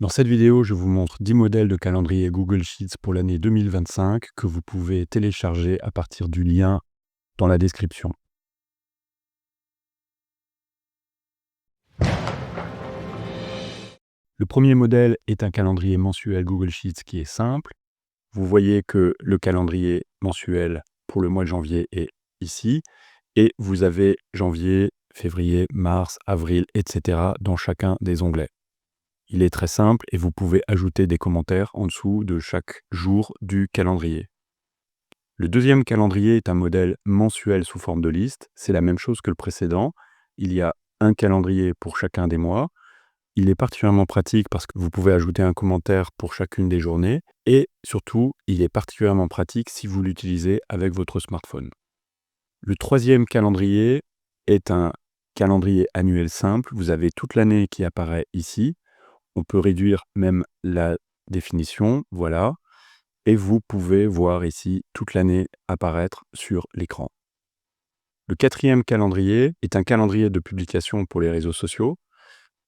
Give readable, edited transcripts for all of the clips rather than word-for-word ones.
Dans cette vidéo, je vous montre 10 modèles de calendrier Google Sheets pour l'année 2025 que vous pouvez télécharger à partir du lien dans la description. Le premier modèle est un calendrier mensuel Google Sheets qui est simple. Vous voyez que le calendrier mensuel pour le mois de janvier est ici et vous avez janvier, février, mars, avril, etc. dans chacun des onglets. Il est très simple et vous pouvez ajouter des commentaires en dessous de chaque jour du calendrier. Le deuxième calendrier est un modèle mensuel sous forme de liste. C'est la même chose que le précédent. Il y a un calendrier pour chacun des mois. Il est particulièrement pratique parce que vous pouvez ajouter un commentaire pour chacune des journées. Et surtout, il est particulièrement pratique si vous l'utilisez avec votre smartphone. Le troisième calendrier est un calendrier annuel simple. Vous avez toute l'année qui apparaît ici. On peut réduire même la définition. Voilà. Et vous pouvez voir ici toute l'année apparaître sur l'écran. Le quatrième calendrier est un calendrier de publication pour les réseaux sociaux.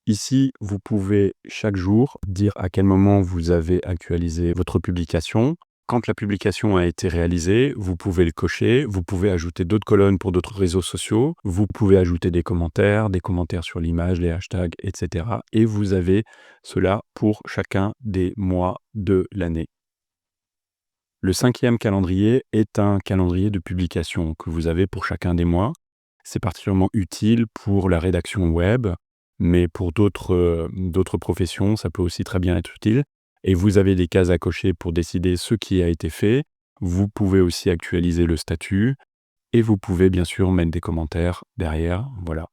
Ici, vous pouvez chaque jour dire à quel moment vous avez actualisé votre publication. Quand la publication a été réalisée, vous pouvez le cocher. Vous pouvez ajouter d'autres colonnes pour d'autres réseaux sociaux. Vous pouvez ajouter des commentaires sur l'image, les hashtags, etc. Et vous avez cela pour chacun des mois de l'année. Le cinquième calendrier est un calendrier de publication que vous avez pour chacun des mois. C'est particulièrement utile pour la rédaction web, mais pour d'autres professions, ça peut aussi très bien être utile. Et vous avez des cases à cocher pour décider ce qui a été fait. Vous pouvez aussi actualiser le statut et vous pouvez bien sûr mettre des commentaires derrière. Voilà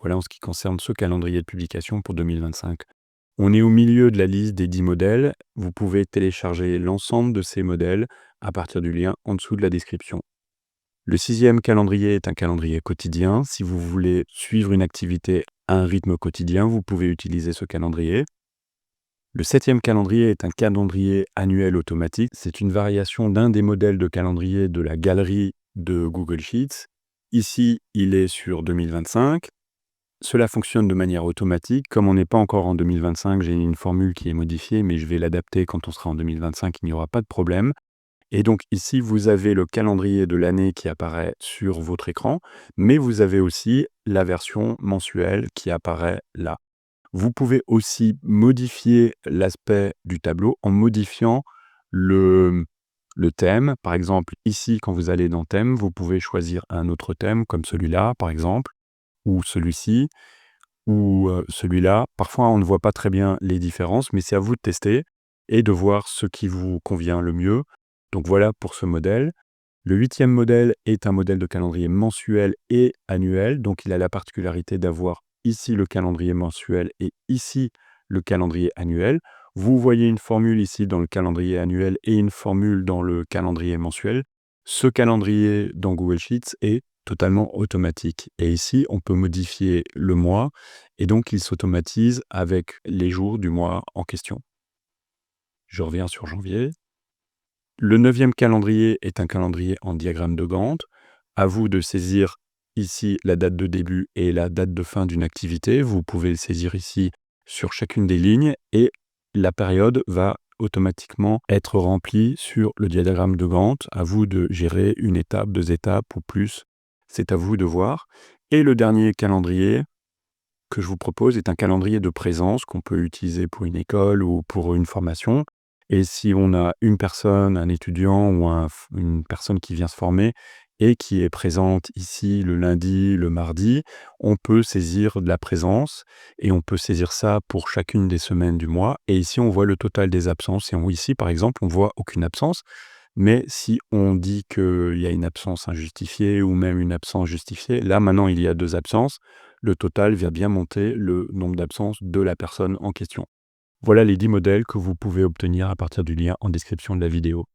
en ce qui concerne ce calendrier de publication pour 2025. On est au milieu de la liste des 10 modèles. Vous pouvez télécharger l'ensemble de ces modèles à partir du lien en dessous de la description. Le sixième calendrier est un calendrier quotidien. Si vous voulez suivre une activité à un rythme quotidien, vous pouvez utiliser ce calendrier. Le septième calendrier est un calendrier annuel automatique. C'est une variation d'un des modèles de calendrier de la galerie de Google Sheets. Ici, il est sur 2025. Cela fonctionne de manière automatique. Comme on n'est pas encore en 2025, j'ai une formule qui est modifiée, mais je vais l'adapter quand on sera en 2025, il n'y aura pas de problème. Et donc ici, vous avez le calendrier de l'année qui apparaît sur votre écran, mais vous avez aussi la version mensuelle qui apparaît là. Vous pouvez aussi modifier l'aspect du tableau en modifiant le thème. Par exemple, ici, quand vous allez dans thème, vous pouvez choisir un autre thème comme celui-là, par exemple, ou celui-ci, ou celui-là. Parfois, on ne voit pas très bien les différences, mais c'est à vous de tester et de voir ce qui vous convient le mieux. Donc voilà pour ce modèle. Le huitième modèle est un modèle de calendrier mensuel et annuel. Donc il a la particularité d'avoir ici le calendrier mensuel et ici le calendrier annuel. Vous voyez une formule ici dans le calendrier annuel et une formule dans le calendrier mensuel. Ce calendrier dans Google Sheets est totalement automatique. Et ici, on peut modifier le mois et donc il s'automatise avec les jours du mois en question. Je reviens sur janvier. Le neuvième calendrier est un calendrier en diagramme de Gantt. À vous de saisir ici la date de début et la date de fin d'une activité. Vous pouvez le saisir ici sur chacune des lignes et la période va automatiquement être remplie sur le diagramme de Gantt. À vous de gérer une étape, 2 étapes ou plus. C'est à vous de voir. Et le dernier calendrier que je vous propose est un calendrier de présence qu'on peut utiliser pour une école ou pour une formation. Et si on a une personne, un étudiant ou une personne qui vient se former et qui est présente ici le lundi, le mardi, on peut saisir de la présence et on peut saisir ça pour chacune des semaines du mois. Et ici, on voit le total des absences. Et ici, par exemple, on voit aucune absence. Mais si on dit qu'il y a une absence injustifiée ou même une absence justifiée, là maintenant il y a 2 absences, le total vient bien monter le nombre d'absences de la personne en question. Voilà les 10 modèles que vous pouvez obtenir à partir du lien en description de la vidéo.